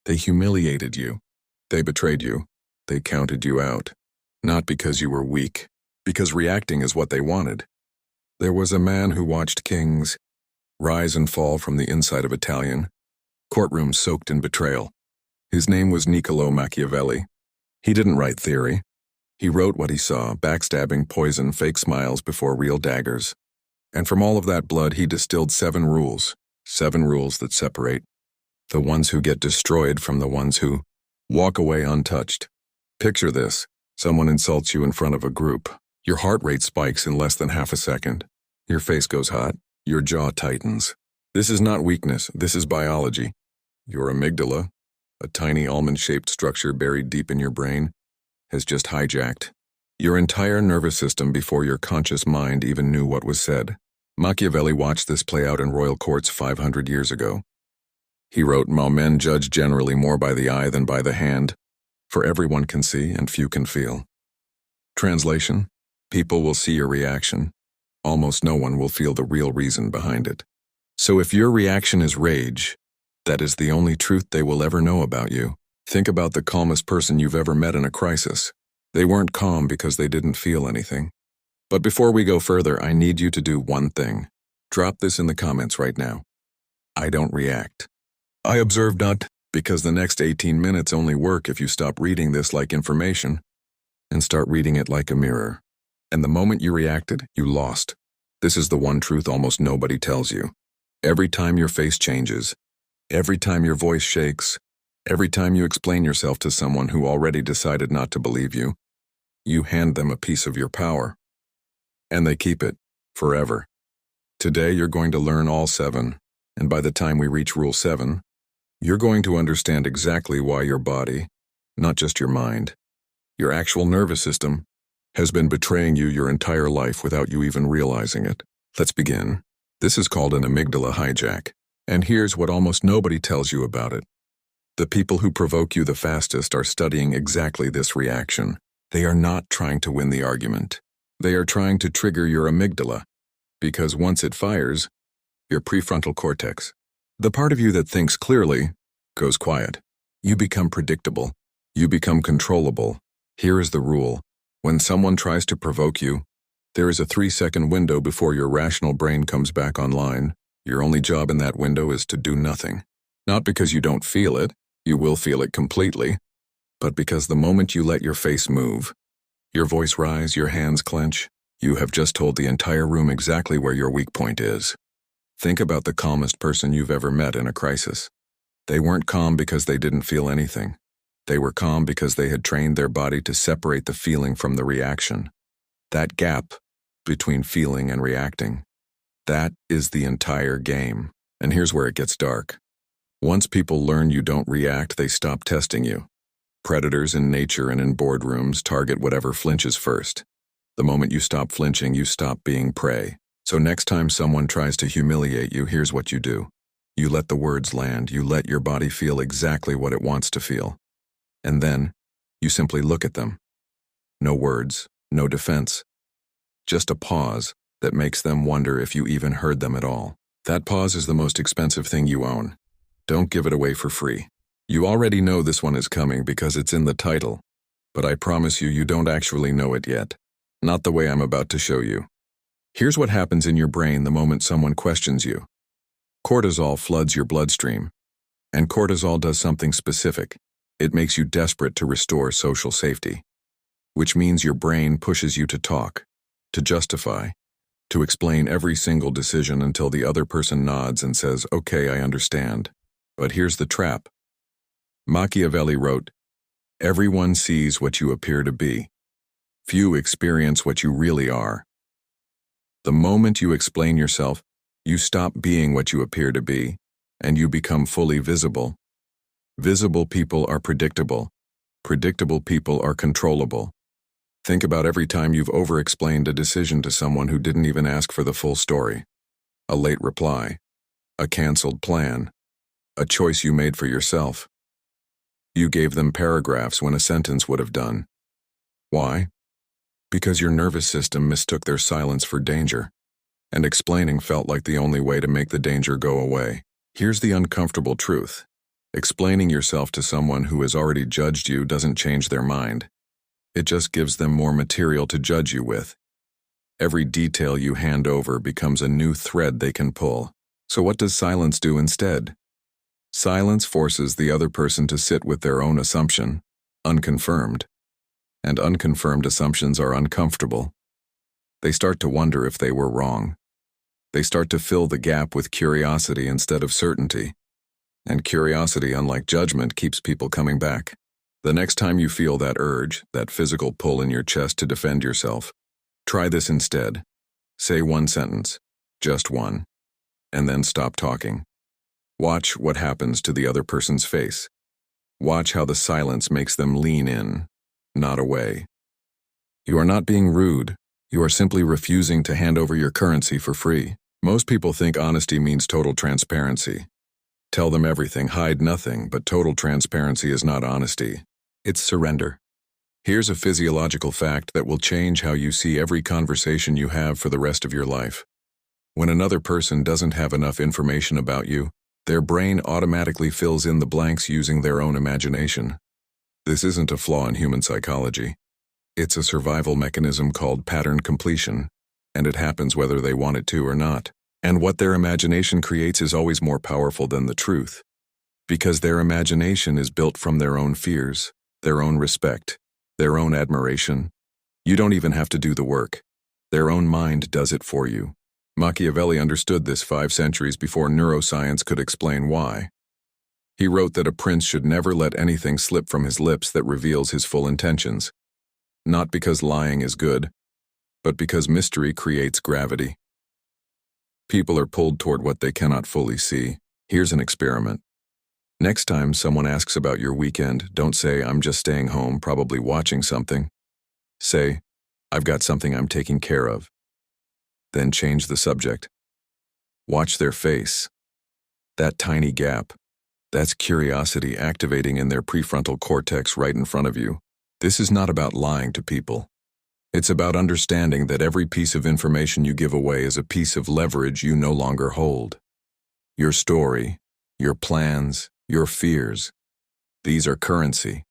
They humiliated you. They betrayed you. They counted you out. Not because you were weak, because reacting is what they wanted. There was a man who watched kings rise and fall from the inside of Italian courtrooms soaked in betrayal. His name was Niccolo Machiavelli. He didn't write theory. He wrote what he saw: backstabbing, poison, fake smiles before real daggers. And from all of that blood, he distilled 7 rules. 7 rules that separate the ones who get destroyed from the ones who walk away untouched. Picture this. Someone insults you in front of a group. Your heart rate spikes in less than half a second. Your face goes hot. Your jaw tightens. This is not weakness. This is biology. Your amygdala, a tiny almond-shaped structure buried deep in your brain, has just hijacked your entire nervous system before your conscious mind even knew what was said. Machiavelli watched this play out in royal courts 500 years ago. He wrote, "Men judge generally more by the eye than by the hand, for everyone can see and few can feel." Translation: people will see your reaction. Almost no one will feel the real reason behind it. So if your reaction is rage, that is the only truth they will ever know about you. Think about the calmest person you've ever met in a crisis. They weren't calm because they didn't feel anything. But before we go further, I need you to do one thing. Drop this in the comments right now. I don't react. I observe not, because the next 18 minutes only work if you stop reading this like information and start reading it like a mirror. And the moment you reacted, you lost. This is the one truth almost nobody tells you. Every time your face changes, every time your voice shakes, every time you explain yourself to someone who already decided not to believe you, you hand them a piece of your power. And they keep it forever. Today you're going to learn all 7, and by the time we reach Rule 7, you're going to understand exactly why your body, not just your mind, your actual nervous system, has been betraying you your entire life without you even realizing it. Let's begin. This is called an amygdala hijack, and here's what almost nobody tells you about it. The people who provoke you the fastest are studying exactly this reaction. They are not trying to win the argument. They are trying to trigger your amygdala, because once it fires, your prefrontal cortex, the part of you that thinks clearly, goes quiet. You become predictable. You become controllable. Here is the rule. When someone tries to provoke you, there is a 3-second window before your rational brain comes back online. Your only job in that window is to do nothing. Not because you don't feel it, you will feel it completely, but because the moment you let your face move, your voice rise, your hands clench, you have just told the entire room exactly where your weak point is. Think about the calmest person you've ever met in a crisis. They weren't calm because they didn't feel anything. They were calm because they had trained their body to separate the feeling from the reaction. That gap between feeling and reacting, that is the entire game. And here's where it gets dark. Once people learn you don't react, they stop testing you. Predators in nature and in boardrooms target whatever flinches first. The moment you stop flinching, you stop being prey. So next time someone tries to humiliate you, here's what you do. You let the words land. You let your body feel exactly what it wants to feel. And then, you simply look at them. No words, no defense. Just a pause that makes them wonder if you even heard them at all. That pause is the most expensive thing you own. Don't give it away for free. You already know this one is coming because it's in the title, but I promise you, you don't actually know it yet. Not the way I'm about to show you. Here's what happens in your brain the moment someone questions you. Cortisol floods your bloodstream, and cortisol does something specific. It makes you desperate to restore social safety, which means your brain pushes you to talk, to justify, to explain every single decision until the other person nods and says, "Okay, I understand." But here's the trap. Machiavelli wrote, "Everyone sees what you appear to be. Few experience what you really are." The moment you explain yourself, you stop being what you appear to be, and you become fully visible. Visible people are predictable. Predictable people are controllable. Think about every time you've over-explained a decision to someone who didn't even ask for the full story. A late reply, a canceled plan, a choice you made for yourself. You gave them paragraphs when a sentence would have done. Why? Because your nervous system mistook their silence for danger, and explaining felt like the only way to make the danger go away. Here's the uncomfortable truth. Explaining yourself to someone who has already judged you doesn't change their mind. It just gives them more material to judge you with. Every detail you hand over becomes a new thread they can pull. So what does silence do instead? Silence forces the other person to sit with their own assumption, unconfirmed. And unconfirmed assumptions are uncomfortable. They start to wonder if they were wrong. They start to fill the gap with curiosity instead of certainty. And curiosity, unlike judgment, keeps people coming back. The next time you feel that urge, that physical pull in your chest to defend yourself, try this instead. Say one sentence, just one, and then stop talking. Watch what happens to the other person's face. Watch how the silence makes them lean in, not away. You are not being rude. You are simply refusing to hand over your currency for free. Most people think honesty means total transparency. Tell them everything, hide nothing, but total transparency is not honesty. It's surrender. Here's a physiological fact that will change how you see every conversation you have for the rest of your life. When another person doesn't have enough information about you, their brain automatically fills in the blanks using their own imagination. This isn't a flaw in human psychology. It's a survival mechanism called pattern completion, and it happens whether they want it to or not. And what their imagination creates is always more powerful than the truth, because their imagination is built from their own fears, their own respect, their own admiration. You don't even have to do the work. Their own mind does it for you. Machiavelli understood this 5 centuries before neuroscience could explain why. He wrote that a prince should never let anything slip from his lips that reveals his full intentions. Not because lying is good, but because mystery creates gravity. People are pulled toward what they cannot fully see. Here's an experiment. Next time someone asks about your weekend, don't say, "I'm just staying home, probably watching something." Say, "I've got something I'm taking care of." Then change the subject. Watch their face. That tiny gap. That's curiosity activating in their prefrontal cortex right in front of you. This is not about lying to people. It's about understanding that every piece of information you give away is a piece of leverage you no longer hold. Your story, your plans, your fears. These are currency.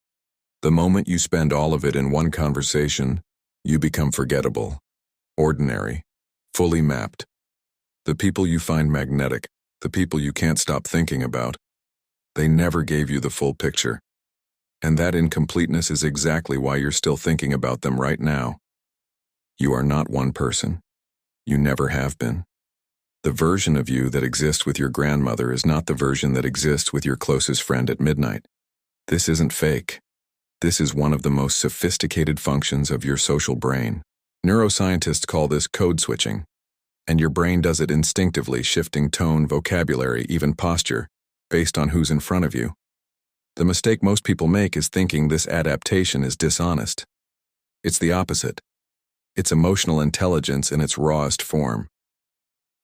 The moment you spend all of it in one conversation, you become forgettable, ordinary, fully mapped. The people you find magnetic, the people you can't stop thinking about, they never gave you the full picture. And that incompleteness is exactly why you're still thinking about them right now. You are not one person. You never have been. The version of you that exists with your grandmother is not the version that exists with your closest friend at midnight. This isn't fake. This is one of the most sophisticated functions of your social brain. Neuroscientists call this code switching. And your brain does it instinctively, shifting tone, vocabulary, even posture, based on who's in front of you. The mistake most people make is thinking this adaptation is dishonest. It's the opposite. It's emotional intelligence in its rawest form.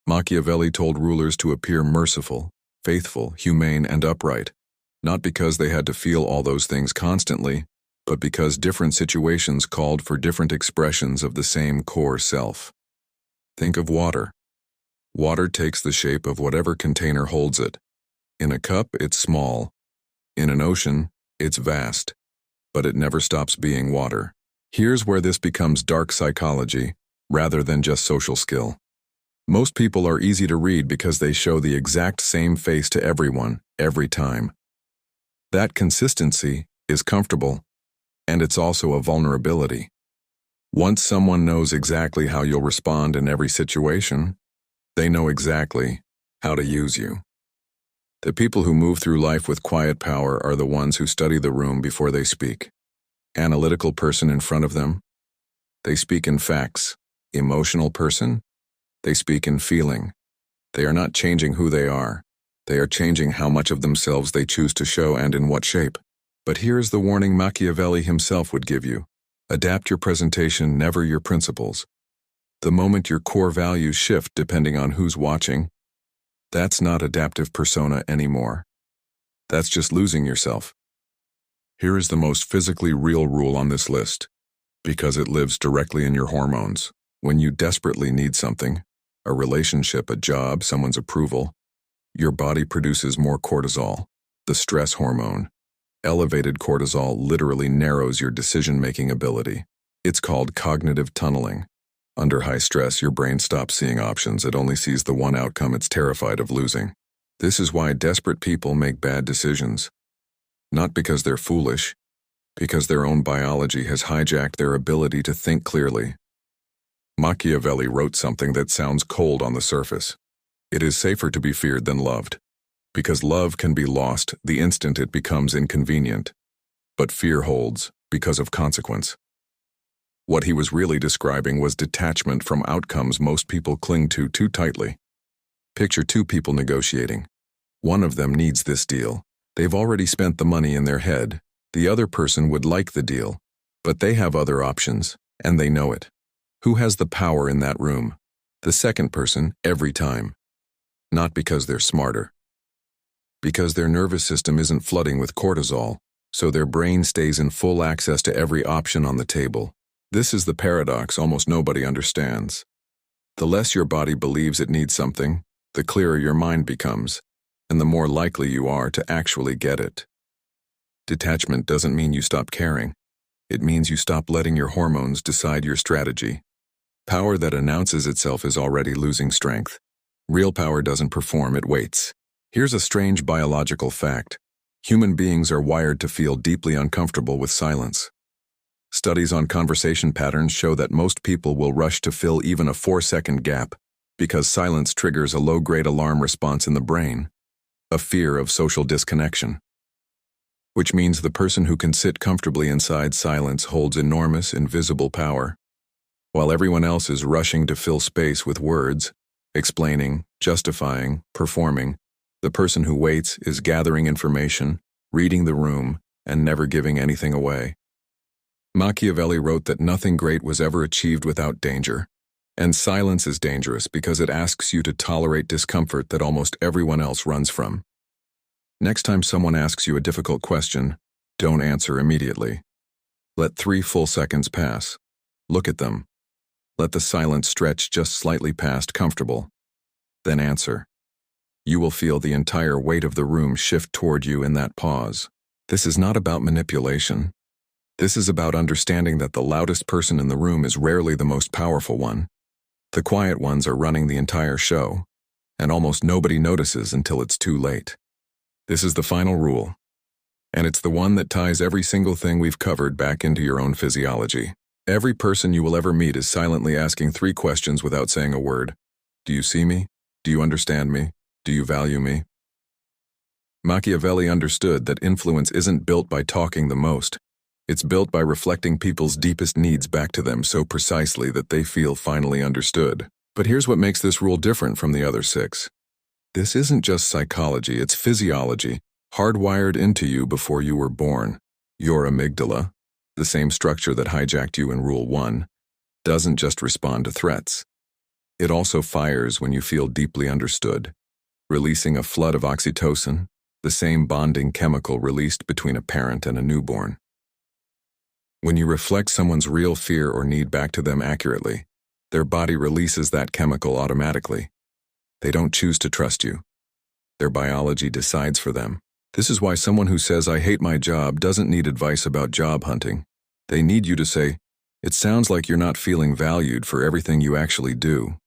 Machiavelli told rulers to appear merciful, faithful, humane, and upright, not because they had to feel all those things constantly, but because different situations called for different expressions of the same core self. Think of water. Water takes the shape of whatever container holds it. In a cup, it's small. In an ocean, it's vast. But it never stops being water. Here's where this becomes dark psychology, rather than just social skill. Most people are easy to read because they show the exact same face to everyone, every time. That consistency is comfortable, and it's also a vulnerability. Once someone knows exactly how you'll respond in every situation, they know exactly how to use you. The people who move through life with quiet power are the ones who study the room before they speak. Analytical person in front of them, they speak in facts. Emotional person, they speak in feeling. They are not changing who they are. They are changing how much of themselves they choose to show and in what shape. But here is the warning Machiavelli himself would give you. Adapt your presentation, never your principles. The moment your core values shift depending on who's watching, that's not adaptive persona anymore. That's just losing yourself. Here is the most physically real rule on this list, because it lives directly in your hormones. When you desperately need something, a relationship, a job, someone's approval, your body produces more cortisol. the stress hormone. Elevated cortisol literally narrows your decision-making ability. It's called cognitive tunneling. Under high stress, your brain stops seeing options. It only sees the one outcome it's terrified of losing. This is why desperate people make bad decisions. Not because they're foolish, because their own biology has hijacked their ability to think clearly. Machiavelli wrote something that sounds cold on the surface. It is safer to be feared than loved, because love can be lost the instant it becomes inconvenient, but fear holds because of consequence. What he was really describing was detachment from outcomes most people cling to too tightly. Picture two people negotiating. One of them needs this deal. They've already spent the money in their head. The other person would like the deal, but they have other options, and they know it. Who has the power in that room? The second person, every time. Not because they're smarter. Because their nervous system isn't flooding with cortisol, so their brain stays in full access to every option on the table. This is the paradox almost nobody understands. The less your body believes it needs something, the clearer your mind becomes, and the more likely you are to actually get it. Detachment doesn't mean you stop caring. It means you stop letting your hormones decide your strategy. Power that announces itself is already losing strength. Real power doesn't perform, it waits. Here's a strange biological fact. Human beings are wired to feel deeply uncomfortable with silence. Studies on conversation patterns show that most people will rush to fill even a 4-second gap because silence triggers a low-grade alarm response in the brain, a fear of social disconnection. Which means the person who can sit comfortably inside silence holds enormous, invisible power. While everyone else is rushing to fill space with words, explaining, justifying, performing, the person who waits is gathering information, reading the room, and never giving anything away. Machiavelli wrote that nothing great was ever achieved without danger, and silence is dangerous because it asks you to tolerate discomfort that almost everyone else runs from. Next time someone asks you a difficult question, don't answer immediately. Let 3 full seconds pass. Look at them. Let the silence stretch just slightly past comfortable. Then answer. You will feel the entire weight of the room shift toward you in that pause. This is not about manipulation. This is about understanding that the loudest person in the room is rarely the most powerful one. The quiet ones are running the entire show, and almost nobody notices until it's too late. This is the final rule, and it's the one that ties every single thing we've covered back into your own physiology. Every person you will ever meet is silently asking 3 questions without saying a word. Do you see me? Do you understand me? Do you value me? Machiavelli understood that influence isn't built by talking the most. It's built by reflecting people's deepest needs back to them so precisely that they feel finally understood. But here's what makes this rule different from the other 6. This isn't just psychology, it's physiology, hardwired into you before you were born. Your amygdala, the same structure that hijacked you in Rule 1, doesn't just respond to threats. It also fires when you feel deeply understood, releasing a flood of oxytocin, the same bonding chemical released between a parent and a newborn. When you reflect someone's real fear or need back to them accurately, their body releases that chemical automatically. They don't choose to trust you. Their biology decides for them. This is why someone who says, "I hate my job," doesn't need advice about job hunting. They need you to say, "It sounds like you're not feeling valued for everything you actually do."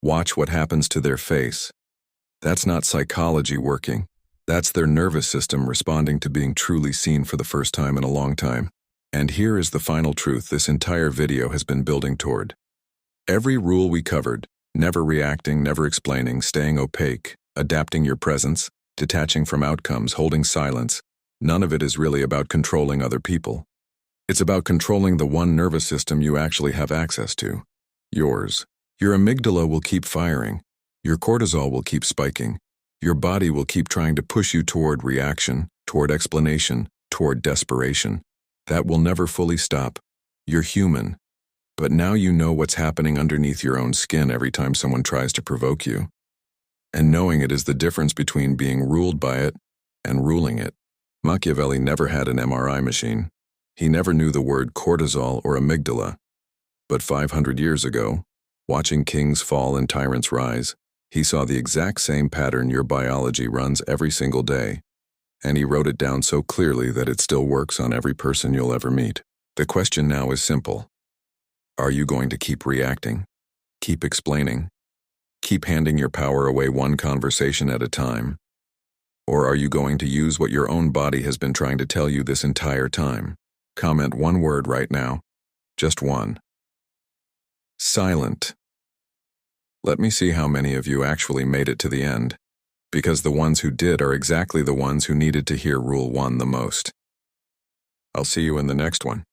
Watch what happens to their face. That's not psychology working. That's their nervous system responding to being truly seen for the first time in a long time. And here is the final truth this entire video has been building toward. Every rule we covered, never reacting, never explaining, staying opaque, adapting your presence, detaching from outcomes, holding silence, none of it is really about controlling other people. It's about controlling the one nervous system you actually have access to. Yours. Your amygdala will keep firing. Your cortisol will keep spiking. Your body will keep trying to push you toward reaction, toward explanation, toward desperation. That will never fully stop. You're human. But now you know what's happening underneath your own skin every time someone tries to provoke you. And knowing it is the difference between being ruled by it and ruling it. Machiavelli never had an MRI machine. He never knew the word cortisol or amygdala. But 500 years ago, watching kings fall and tyrants rise, he saw the exact same pattern your biology runs every single day. And he wrote it down so clearly that it still works on every person you'll ever meet. The question now is simple. Are you going to keep reacting? Keep explaining? Keep handing your power away one conversation at a time? Or are you going to use what your own body has been trying to tell you this entire time? Comment one word right now. Just one. Silent. Let me see how many of you actually made it to the end, because the ones who did are exactly the ones who needed to hear Rule 1 the most. I'll see you in the next one.